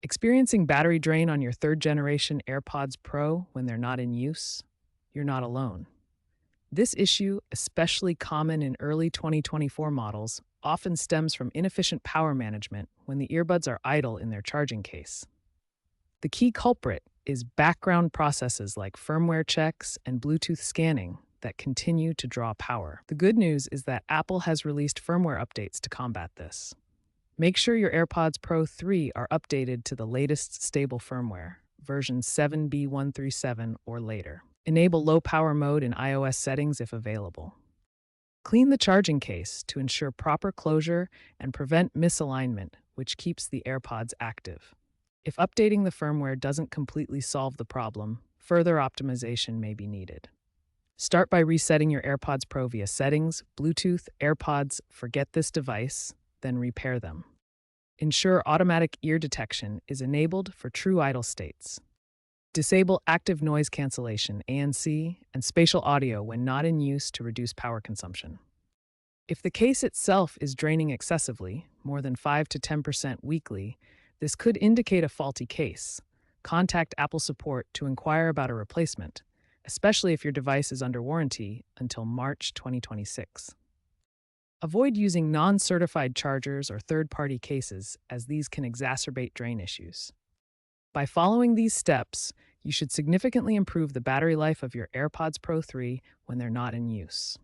Experiencing battery drain on your third generation AirPods Pro when they're not in use? You're not alone. This issue, especially common in early 2024 models, often stems from inefficient power management when the earbuds are idle in their charging case. The key culprit is background processes like firmware checks and Bluetooth scanning that continue to draw power. The good news is that Apple has released firmware updates to combat this. Make sure your AirPods Pro 3 are updated to the latest stable firmware, version 7B137 or later. Enable low power mode in iOS settings if available. Clean the charging case to ensure proper closure and prevent misalignment, which keeps the AirPods active. If updating the firmware doesn't completely solve the problem, further optimization may be needed. Start by resetting your AirPods Pro via Settings, Bluetooth, AirPods, Forget this device, then repair them. Ensure automatic ear detection is enabled for true idle states. Disable active noise cancellation (ANC) and spatial audio when not in use to reduce power consumption. If the case itself is draining excessively, more than 5 to 10% weekly, this could indicate a faulty case. Contact Apple support to inquire about a replacement, especially if your device is under warranty until March 2026. Avoid using non-certified chargers or third-party cases, as these can exacerbate drain issues. By following these steps, you should significantly improve the battery life of your AirPods Pro 3 when they're not in use.